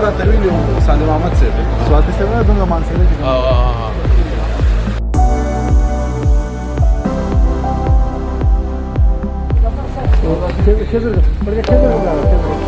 carattere, quindi andiamo a Mazzepe. Sulla testimone dove mangia le Perché